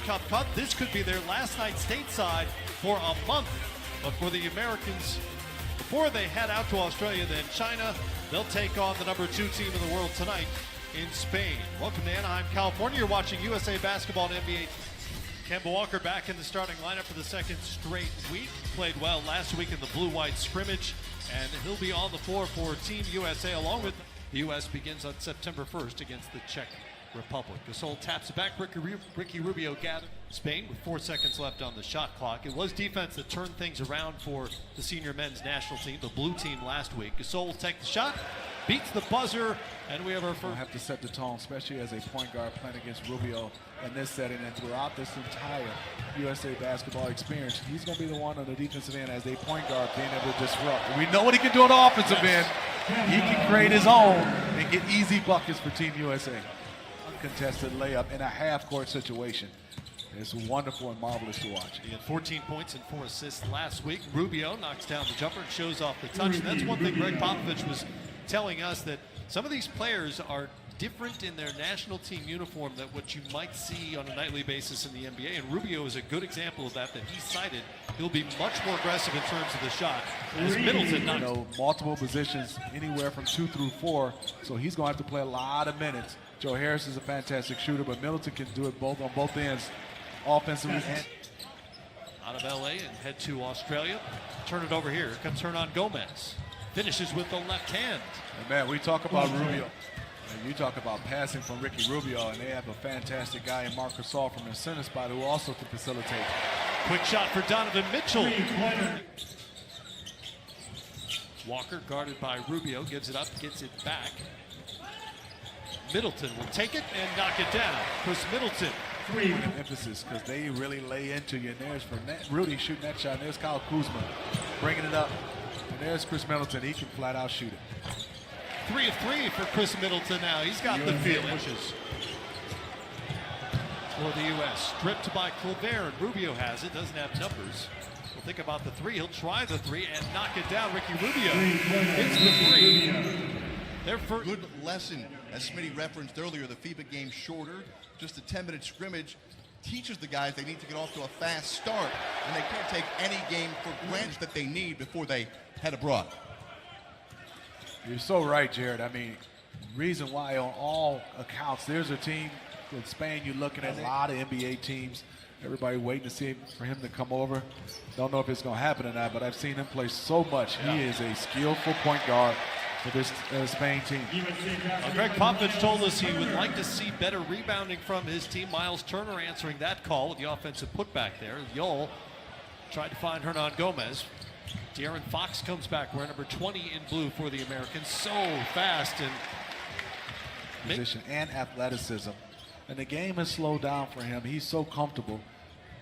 Cup cut. This could be their last night stateside for a month. But for the Americans, before they head out to Australia, then China, they'll take on the number 2 team in the world tonight in Spain. Welcome to Anaheim, California. You're watching USA Basketball and NBA. Kemba Walker back in the starting lineup for the second straight week. Played well last week in the blue-white scrimmage, and he'll be on the floor for Team USA along with the U.S. begins on September 1st against the Czech Republic. Gasol taps it back. Ricky Rubio gathered. Spain with 4 seconds left on the shot clock. It was defense that turned things around for the senior men's national team, the blue team last week. Gasol will take the shot, beats the buzzer, and we have our first. We'll have to set the tone, especially as a point guard playing against Rubio in this setting and throughout this entire USA basketball experience. He's going to be the one on the defensive end as a point guard being able to disrupt. We know what he can do on the offensive end. He can create his own and get easy buckets for Team USA. Uncontested layup in a half-court situation. It's wonderful and marvelous to watch. He had 14 points and 4 assists last week. Rubio knocks down the jumper and shows off the touch. And that's one thing Greg Popovich was telling us, that some of these players are different in their national team uniform than what you might see on a nightly basis in the NBA. And Rubio is a good example of that he cited. He'll be much more aggressive in terms of the shot. As Middleton knocks. Multiple positions, anywhere from 2 through 4. So he's going to have to play a lot of minutes. Joe Harris is a fantastic shooter, but Middleton can do it both on both ends, offensively and. Out of LA and head to Australia. Turn it over here. Here comes Hernan Gomez. Finishes with the left hand. And man, we talk about Rubio. And you talk about passing from Ricky Rubio, and they have a fantastic guy in Marc Gasol from the center spot who also can facilitate. Quick shot for Donovan Mitchell. Walker guarded by Rubio, gives it up, gets it back. Middleton will take it and knock it down. Chris Middleton. Emphasis, because they really lay into you. And there's for Rudy shooting that shot. And there's Kyle Kuzma bringing it up. And there's Chris Middleton. He can flat out shoot it. 3 of 3 for Chris Middleton now. He's got the feeling. For the U.S. Stripped by Colbert, and Rubio has it. Doesn't have numbers. We'll think about the 3. He'll try the 3 and knock it down. Ricky Rubio hits the 3. Their first good lesson, as Smitty referenced earlier, the FIBA game shorter, just a 10-minute scrimmage, teaches the guys they need to get off to a fast start, and they can't take any game for granted that they need before they head abroad. You're so right, Jared. I mean, reason why on all accounts, there's a team in Spain, you're looking at a lot of NBA teams. Everybody waiting to see for him to come over. Don't know if it's going to happen or not, but I've seen him play so much. He is a skillful point guard for this Spain team. Greg Popovich told us he would like to see better rebounding from his team. Miles Turner answering that call with the offensive putback there. Yol tried to find Hernan Gomez. De'Aaron Fox comes back, wearing number 20 in blue for the Americans. So fast and position and athleticism. And the game has slowed down for him. He's so comfortable.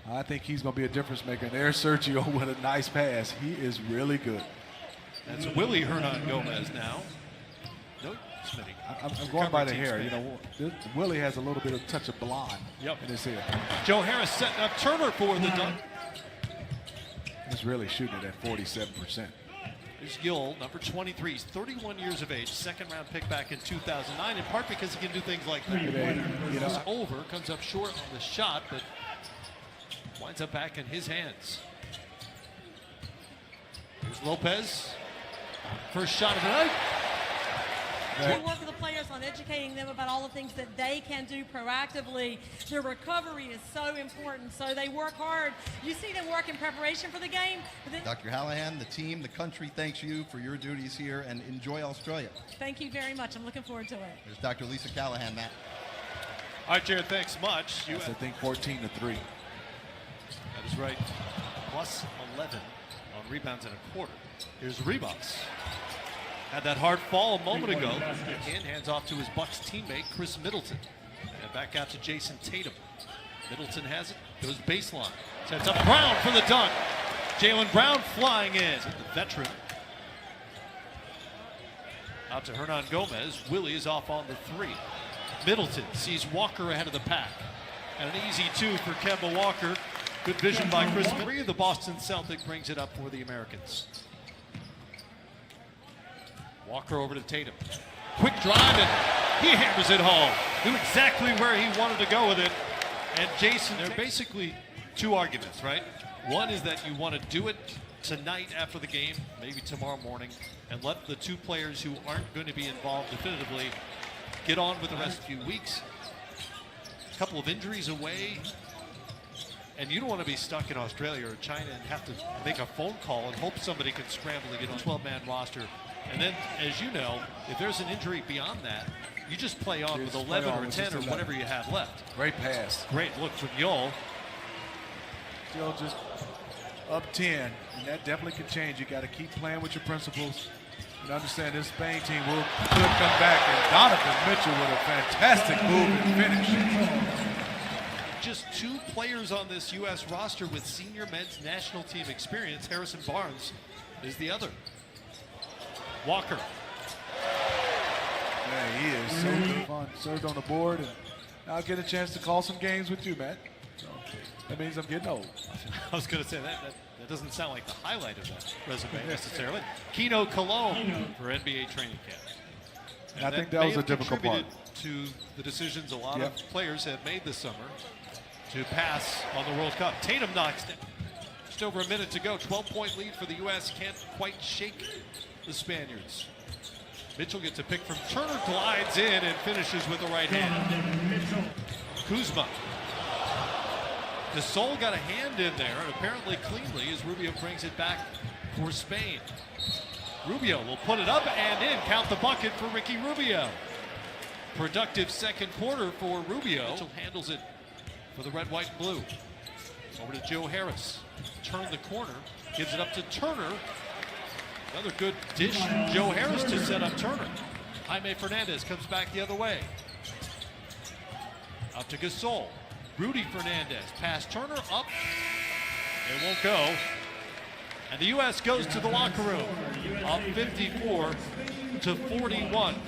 I think he's going to be a difference maker. And there's Sergio with a nice pass. He is really good. That's Willie Hernan Gomez now. No, Smitty. I'm going by the hair. You know, Willie has a little bit of touch of blonde in his hair. Joe Harris setting up Turner for the dunk. He's really shooting it at 47%. There's Yol, number 23. He's 31 years of age, second-round pick back in 2009, in part because he can do things like that. You know, over, comes up short on the shot, but winds up back in his hands. Here's Lopez. First shot of the night. We work with the players on educating them about all the things that they can do proactively. Their recovery is so important, so they work hard. You see them work in preparation for the game. Dr. Hallahan, the team, the country thanks you for your duties here, and enjoy Australia. Thank you very much. I'm looking forward to it. There's Dr. Lisa Callahan, Matt. All right, Jared, thanks much. I think 14 to 3. That is right. Plus 11 on rebounds in a quarter. Here's Rebox. Had that hard fall a moment ago. Again, hands off to his Bucks teammate, Chris Middleton. And back out to Jason Tatum. Middleton has it, goes baseline. Sets up Brown for the dunk. Jaylen Brown flying in. The veteran. Out to Hernan Gomez. Willie is off on the 3. Middleton sees Walker ahead of the pack. And an easy 2 for Kemba Walker. Good vision by Chris. 3 of the Boston Celtic brings it up for the Americans. Walker over to Tatum. Quick drive, and he hammers it home. Knew exactly where he wanted to go with it. And Jason, there are basically two arguments, right? One is that you want to do it tonight after the game, maybe tomorrow morning, and let the two players who aren't going to be involved definitively get on with the rest of the few weeks. A couple of injuries away, and you don't want to be stuck in Australia or China and have to make a phone call and hope somebody can scramble to get on a 12-man roster. And then, as you know, if there's an injury beyond that, you just play on with 11 or 10 or whatever you have left. Great pass. Great look from Yol. Still just up 10, and that definitely can change. You got to keep playing with your principles and understand this Spain team could come back. And Donovan Mitchell with a fantastic move and finish. Just two players on this U.S. roster with senior men's national team experience. Harrison Barnes is the other. Walker. Man, he is so good fun. Served on the board, and now I'll get a chance to call some games with you, Matt. So that means I'm getting old. I was going to say that doesn't sound like the highlight of that resume necessarily. Keno Cologne for NBA training camp. And I think that was a difficult part. To the decisions a lot of players have made this summer to pass on the World Cup. Tatum knocks down. Just over a minute to go. 12-point lead for the U.S. Can't quite shake the Spaniards. Mitchell gets a pick from Turner, glides in and finishes with the right hand. Kuzma. Gasol got a hand in there, and apparently cleanly, as Rubio brings it back for Spain. Rubio will put it up and in. Count the bucket for Ricky Rubio. Productive second quarter for Rubio. Mitchell handles it for the red, white, and blue. Over to Joe Harris. Turn the corner. Gives it up to Turner. Another good dish from Joe Harris to set up Turner. Jaime Fernandez comes back the other way. Out to Gasol. Rudy Fernandez. Pass Turner. Up. It won't go. And the U.S. goes to the locker room. Up 54 to 41.